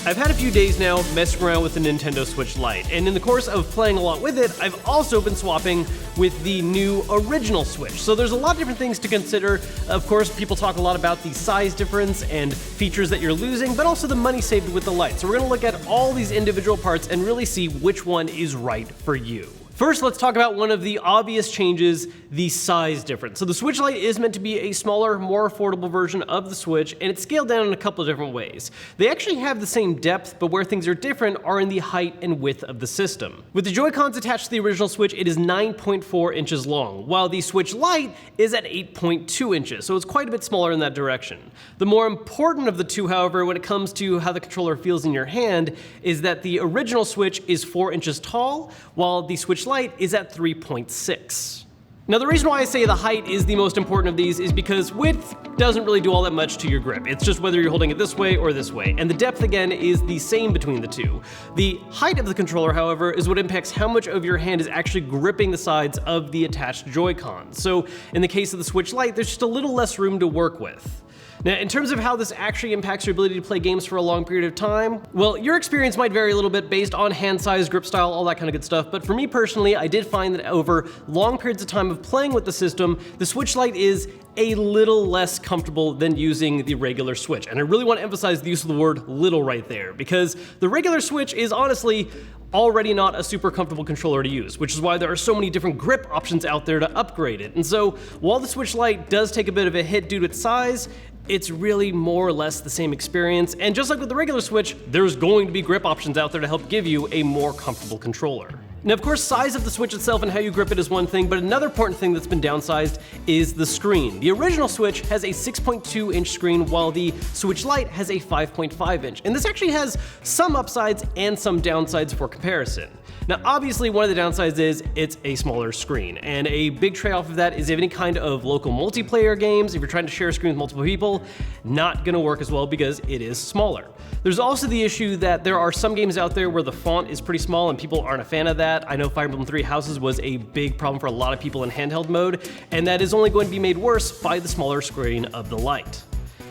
I've had a few days now messing around with the Nintendo Switch Lite, and in the course of playing a lot with it, I've also been swapping with the new original Switch. So there's a lot of different things to consider. Of course, people talk a lot about the size difference and features that you're losing, but also the money saved with the Lite. So we're gonna look at all these individual parts and really see which one is right for you. First, let's talk about one of the obvious changes, the size difference. So the Switch Lite is meant to be a smaller, more affordable version of the Switch, and it's scaled down in a couple of different ways. They actually have the same depth, but where things are different are in the height and width of the system. With the Joy-Cons attached to the original Switch, it is 9.4 inches long, while the Switch Lite is at 8.2 inches, so it's quite a bit smaller in that direction. The more important of the two, however, when it comes to how the controller feels in your hand, is that the original Switch is 4 inches tall, while the Switch Lite is at 3.6. Now the reason why I say the height is the most important of these is because width doesn't really do all that much to your grip. It's just whether you're holding it this way or this way. And the depth, again, is the same between the two. The height of the controller, however, is what impacts how much of your hand is actually gripping the sides of the attached Joy-Cons. So in the case of the Switch Lite, there's just a little less room to work with. Now, in terms of how this actually impacts your ability to play games for a long period of time, well, your experience might vary a little bit based on hand size, grip style, all that kind of good stuff, but for me personally, I did find that over long periods of time of playing with the system, the Switch Lite is a little less comfortable than using the regular Switch. And I really want to emphasize the use of the word little right there, because the regular Switch is honestly already not a super comfortable controller to use, which is why there are so many different grip options out there to upgrade it. And so while the Switch Lite does take a bit of a hit due to its size, it's really more or less the same experience. And just like with the regular Switch, there's going to be grip options out there to help give you a more comfortable controller. Now, of course, size of the Switch itself and how you grip it is one thing, but another important thing that's been downsized is the screen. The original Switch has a 6.2 inch screen, while the Switch Lite has a 5.5 inch. And this actually has some upsides and some downsides for comparison. Now, obviously, one of the downsides is it's a smaller screen, and a big trade-off of that is if any kind of local multiplayer games, if you're trying to share a screen with multiple people, not gonna work as well because it is smaller. There's also the issue that there are some games out there where the font is pretty small and people aren't a fan of that. I know Fire Emblem Three Houses was a big problem for a lot of people in handheld mode, and that is only going to be made worse by the smaller screen of the Lite.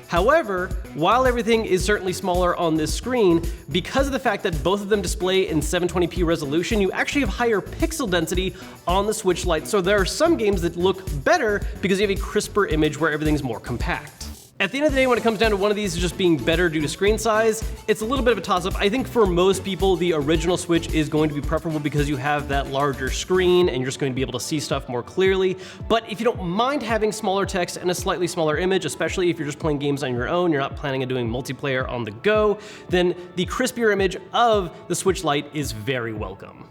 However, while everything is certainly smaller on this screen, because of the fact that both of them display in 720p resolution, you actually have higher pixel density on the Switch Lite. So there are some games that look better because you have a crisper image where everything's more compact. At the end of the day, when it comes down to one of these just being better due to screen size, it's a little bit of a toss-up. I think for most people, the original Switch is going to be preferable because you have that larger screen and you're just going to be able to see stuff more clearly. But if you don't mind having smaller text and a slightly smaller image, especially if you're just playing games on your own, you're not planning on doing multiplayer on the go, then the crispier image of the Switch Lite is very welcome.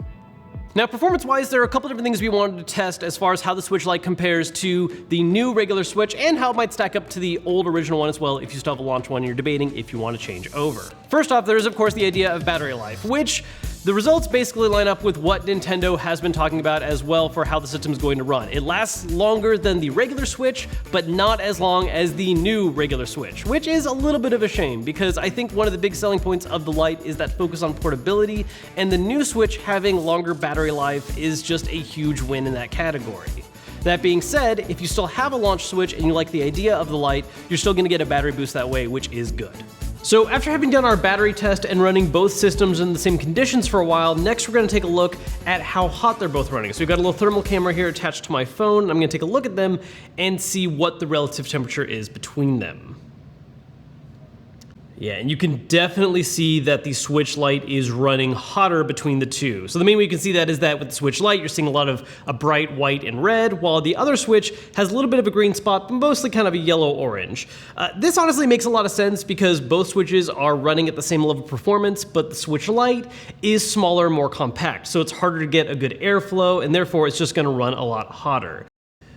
Now, performance-wise, there are a couple different things we wanted to test as far as how the Switch Lite compares to the new regular Switch and how it might stack up to the old original one as well if you still have a launch one and you're debating if you want to change over. First off, there is of course the idea of battery life, which the results basically line up with what Nintendo has been talking about as well for how the system is going to run. It lasts longer than the regular Switch, but not as long as the new regular Switch, which is a little bit of a shame because I think one of the big selling points of the Lite is that focus on portability, and the new Switch having longer battery life is just a huge win in that category. That being said, if you still have a launch Switch and you like the idea of the Lite, you're still going to get a battery boost that way, which is good. So after having done our battery test and running both systems in the same conditions for a while, next we're going to take a look at how hot they're both running. So we've got a little thermal camera here attached to my phone, and I'm going to take a look at them and see what the relative temperature is between them. Yeah, and you can definitely see that the Switch Lite is running hotter between the two. So the main way you can see that is that with the Switch Lite, you're seeing a lot of a bright white and red, while the other Switch has a little bit of a green spot, but mostly kind of a yellow-orange. This honestly makes a lot of sense because both Switches are running at the same level of performance, but the Switch Lite is smaller, more compact, so it's harder to get a good airflow, and therefore it's just gonna run a lot hotter.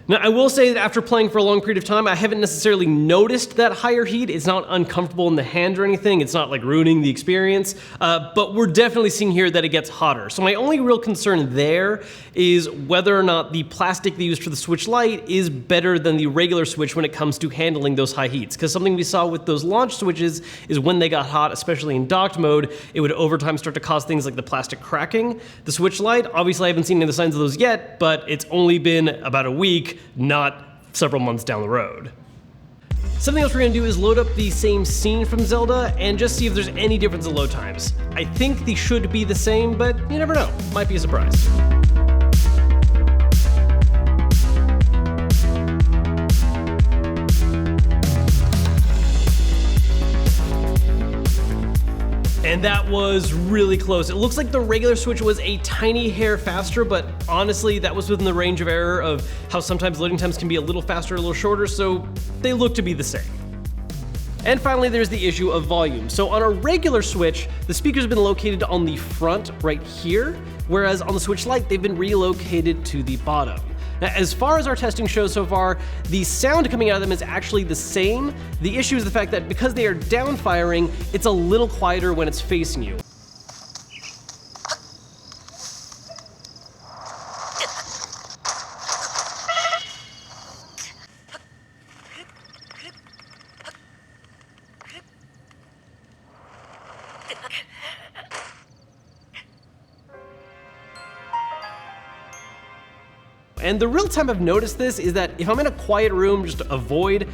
Now, I will say that after playing for a long period of time, I haven't necessarily noticed that higher heat. It's not uncomfortable in the hand or anything. It's not like ruining the experience, but we're definitely seeing here that it gets hotter. So my only real concern there is whether or not the plastic they used for the Switch Lite is better than the regular Switch when it comes to handling those high heats. Because something we saw with those launch Switches is when they got hot, especially in docked mode, it would over time start to cause things like the plastic cracking. The Switch Lite, obviously I haven't seen any of the signs of those yet, but it's only been about a week, not several months down the road. Something else we're going to do is load up the same scene from Zelda and just see if there's any difference in load times. I think they should be the same, but you never know. Might be a surprise. And that was really close. It looks like the regular Switch was a tiny hair faster, but honestly, that was within the range of error of how sometimes loading times can be a little faster, a little shorter, so they look to be the same. And finally, there's the issue of volume. So on a regular Switch, the speaker's been located on the front right here, whereas on the Switch Lite, they've been relocated to the bottom. Now, as far as our testing shows so far, the sound coming out of them is actually the same. The issue is the fact that because they are down firing, it's a little quieter when it's facing you. And the real time I've noticed this is that if I'm in a quiet room, just a void,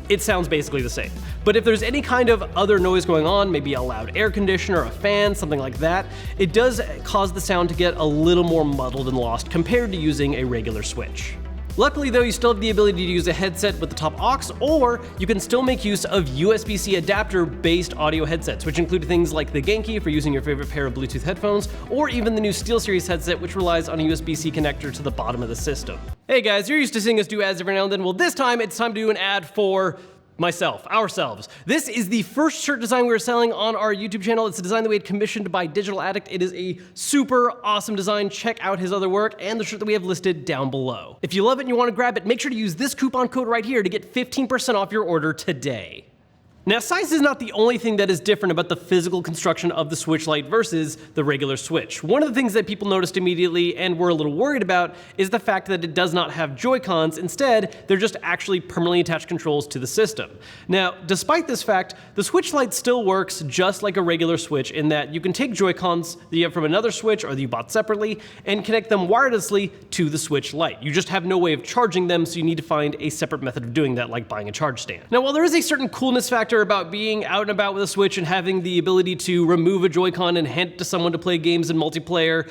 it sounds basically the same. But if there's any kind of other noise going on, maybe a loud air conditioner, a fan, something like that, it does cause the sound to get a little more muddled and lost compared to using a regular Switch. Luckily though, you still have the ability to use a headset with the top aux, or you can still make use of USB-C adapter-based audio headsets, which include things like the Genki for using your favorite pair of Bluetooth headphones, or even the new SteelSeries headset, which relies on a USB-C connector to the bottom of the system. Hey guys, you're used to seeing us do ads every now and then. Well, this time it's time to do an ad for ourselves. This is the first shirt design we're selling on our YouTube channel. It's a design that we had commissioned by Digital Addict. It is a super awesome design. Check out his other work and the shirt that we have listed down below. If you love it and you want to grab it, make sure to use this coupon code right here to get 15% off your order today. Now, size is not the only thing that is different about the physical construction of the Switch Lite versus the regular Switch. One of the things that people noticed immediately and were a little worried about is the fact that it does not have Joy-Cons. Instead, they're just actually permanently attached controls to the system. Now, despite this fact, the Switch Lite still works just like a regular Switch in that you can take Joy-Cons that you have from another Switch or that you bought separately and connect them wirelessly to the Switch Lite. You just have no way of charging them, so you need to find a separate method of doing that, like buying a charge stand. Now, while there is a certain coolness factor about being out and about with a Switch and having the ability to remove a Joy-Con and hand it to someone to play games in multiplayer,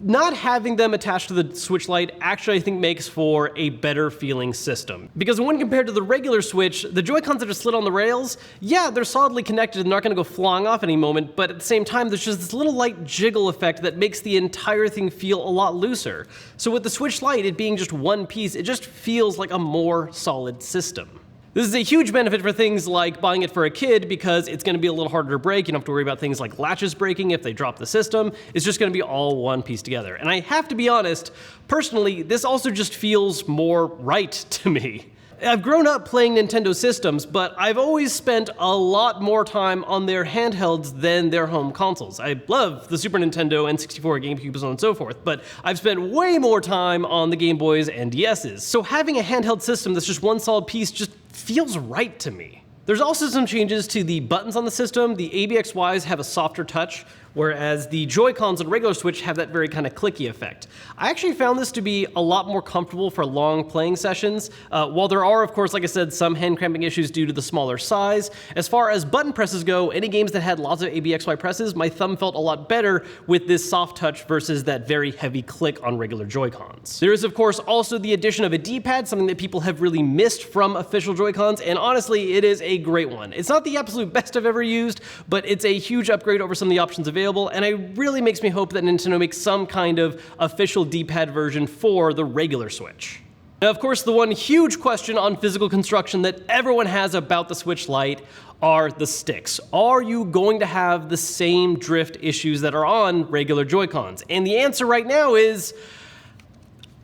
not having them attached to the Switch Lite actually, I think, makes for a better feeling system. Because when compared to the regular Switch, the Joy-Cons that are slid on the rails, yeah, they're solidly connected and not gonna go flying off any moment, but at the same time, there's just this little light jiggle effect that makes the entire thing feel a lot looser. So with the Switch Lite, it being just one piece, it just feels like a more solid system. This is a huge benefit for things like buying it for a kid because it's going to be a little harder to break. You don't have to worry about things like latches breaking if they drop the system. It's just going to be all one piece together. And I have to be honest, personally, this also just feels more right to me. I've grown up playing Nintendo systems, but I've always spent a lot more time on their handhelds than their home consoles. I love the Super Nintendo, N64, GameCube, so on and so forth, but I've spent way more time on the Game Boys and DSs. So having a handheld system that's just one solid piece just feels right to me. There's also some changes to the buttons on the system. The ABXYs have a softer touch, whereas the Joy-Cons on regular Switch have that very kind of clicky effect. I actually found this to be a lot more comfortable for long playing sessions. While there are, of course, like I said, some hand cramping issues due to the smaller size, as far as button presses go, any games that had lots of ABXY presses, my thumb felt a lot better with this soft touch versus that very heavy click on regular Joy-Cons. There is, of course, also the addition of a D-pad, something that people have really missed from official Joy-Cons, and honestly, it is a great one. It's not the absolute best I've ever used, but it's a huge upgrade over some of the options available, and it really makes me hope that Nintendo makes some kind of official D-pad version for the regular Switch. Now, of course, the one huge question on physical construction that everyone has about the Switch Lite are the sticks. Are you going to have the same drift issues that are on regular Joy-Cons? And the answer right now is,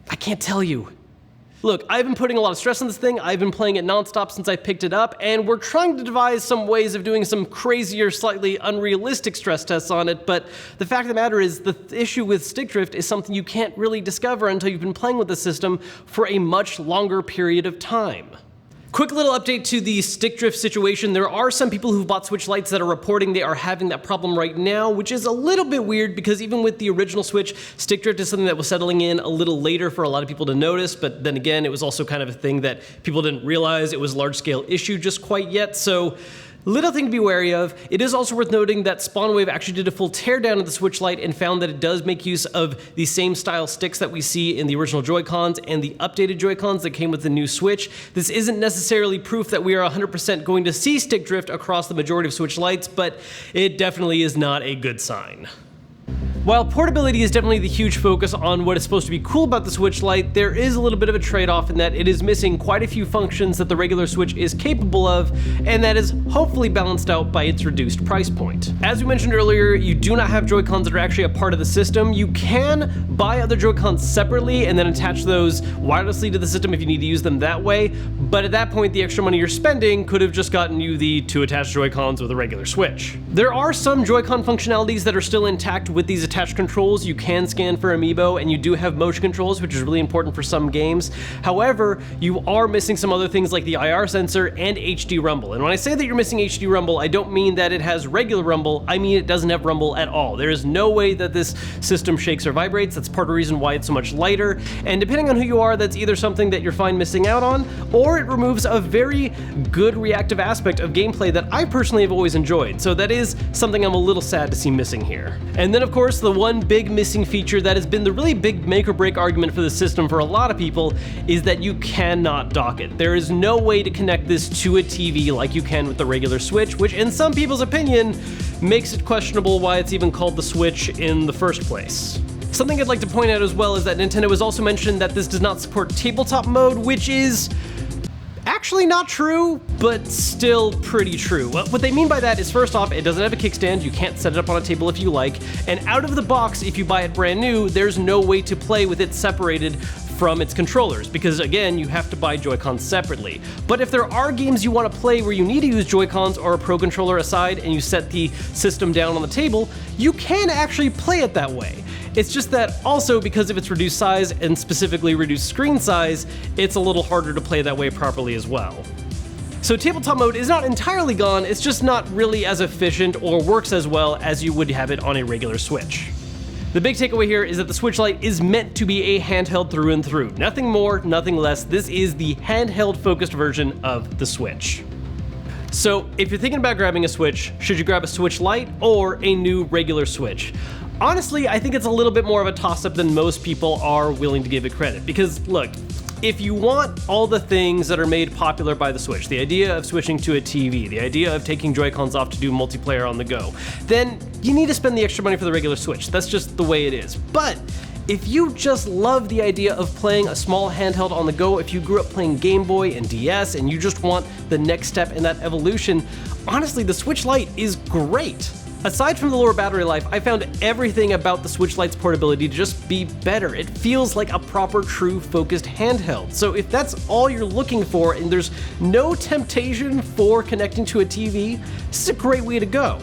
I can't tell you. Look, I've been putting a lot of stress on this thing. I've been playing it nonstop since I picked it up, and we're trying to devise some ways of doing some crazier, slightly unrealistic stress tests on it, but the fact of the matter is the issue with stick drift is something you can't really discover until you've been playing with the system for a much longer period of time. Quick little update to the stick drift situation. There are some people who've bought Switch Lites that are reporting they are having that problem right now, which is a little bit weird because even with the original Switch, stick drift is something that was settling in a little later for a lot of people to notice, but then again, it was also kind of a thing that people didn't realize it was a large-scale issue just quite yet, so little thing to be wary of. It is also worth noting that SpawnWave actually did a full teardown of the Switch Lite and found that it does make use of the same style sticks that we see in the original Joy-Cons and the updated Joy-Cons that came with the new Switch. This isn't necessarily proof that we are 100% going to see stick drift across the majority of Switch Lites, but it definitely is not a good sign. While portability is definitely the huge focus on what is supposed to be cool about the Switch Lite, there is a little bit of a trade-off in that it is missing quite a few functions that the regular Switch is capable of, and that is hopefully balanced out by its reduced price point. As we mentioned earlier, you do not have Joy-Cons that are actually a part of the system. You can buy other Joy-Cons separately and then attach those wirelessly to the system if you need to use them that way, but at that point the extra money you're spending could have just gotten you the 2 attached Joy-Cons with a regular Switch. There are some Joy-Con functionalities that are still intact with these attached controls. You can scan for amiibo, and you do have motion controls, which is really important for some games. However, you are missing some other things like the IR sensor and HD rumble. And when I say that you're missing HD rumble, I don't mean that it has regular rumble, I mean it doesn't have rumble at all. There is no way that this system shakes or vibrates. That's part of the reason why it's so much lighter, and depending on who you are, that's either something that you're fine missing out on, or it removes a very good reactive aspect of gameplay that I personally have always enjoyed. So that is something I'm a little sad to see missing here. And then of course, the one big missing feature that has been the really big make or break argument for the system for a lot of people is that you cannot dock it. There is no way to connect this to a TV like you can with the regular Switch, which in some people's opinion makes it questionable why it's even called the Switch in the first place. Something I'd like to point out as well is that Nintendo has also mentioned that this does not support tabletop mode, which is actually not true, but still pretty true. What they mean by that is, first off, it doesn't have a kickstand, you can't set it up on a table if you like, and out of the box, if you buy it brand new, there's no way to play with it separated from its controllers, because again, you have to buy Joy-Cons separately. But if there are games you want to play where you need to use Joy-Cons or a Pro Controller aside and you set the system down on the table, you can actually play it that way. It's just that also because of its reduced size and specifically reduced screen size, it's a little harder to play that way properly as well. So tabletop mode is not entirely gone, it's just not really as efficient or works as well as you would have it on a regular Switch. The big takeaway here is that the Switch Lite is meant to be a handheld through and through. Nothing more, nothing less. This is the handheld focused version of the Switch. So if you're thinking about grabbing a Switch, should you grab a Switch Lite or a new regular Switch? Honestly, I think it's a little bit more of a toss-up than most people are willing to give it credit. Because look, if you want all the things that are made popular by the Switch, the idea of switching to a TV, the idea of taking Joy-Cons off to do multiplayer on the go, then you need to spend the extra money for the regular Switch. That's just the way it is. But if you just love the idea of playing a small handheld on the go, if you grew up playing Game Boy and DS and you just want the next step in that evolution, honestly, the Switch Lite is great. Aside from the lower battery life, I found everything about the Switch Lite's portability to just be better. It feels like a proper, true, focused handheld. So if that's all you're looking for and there's no temptation for connecting to a TV, this is a great way to go.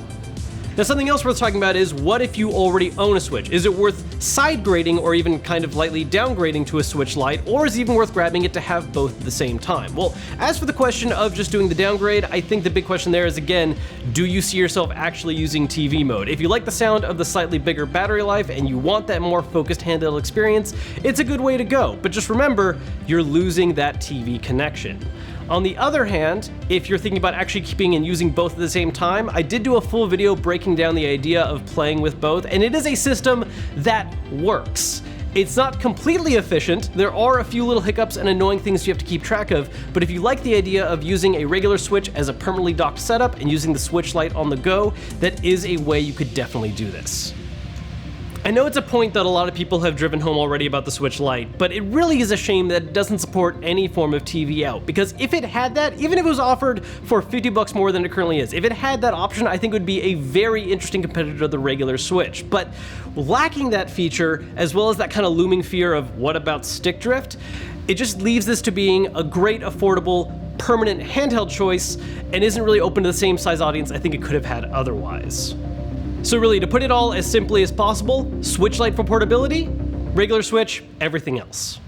Now, something else worth talking about is, what if you already own a Switch? Is it worth side grading or even kind of lightly downgrading to a Switch Lite, or is it even worth grabbing it to have both at the same time? Well, as for the question of just doing the downgrade, I think the big question there is, again, do you see yourself actually using TV mode? If you like the sound of the slightly bigger battery life and you want that more focused handheld experience, it's a good way to go. But just remember, you're losing that TV connection. On the other hand, if you're thinking about actually keeping and using both at the same time, I did do a full video breaking down the idea of playing with both, and it is a system that works. It's not completely efficient, there are a few little hiccups and annoying things you have to keep track of, but if you like the idea of using a regular Switch as a permanently docked setup and using the Switch Lite on the go, that is a way you could definitely do this. I know it's a point that a lot of people have driven home already about the Switch Lite, but it really is a shame that it doesn't support any form of TV out, because if it had that, even if it was offered for $50 more than it currently is, if it had that option, I think it would be a very interesting competitor to the regular Switch. But lacking that feature, as well as that kind of looming fear of what about stick drift, it just leaves this to being a great, affordable, permanent handheld choice, and isn't really open to the same size audience I think it could have had otherwise. So really, to put it all as simply as possible, Switch Lite for portability, regular Switch, everything else.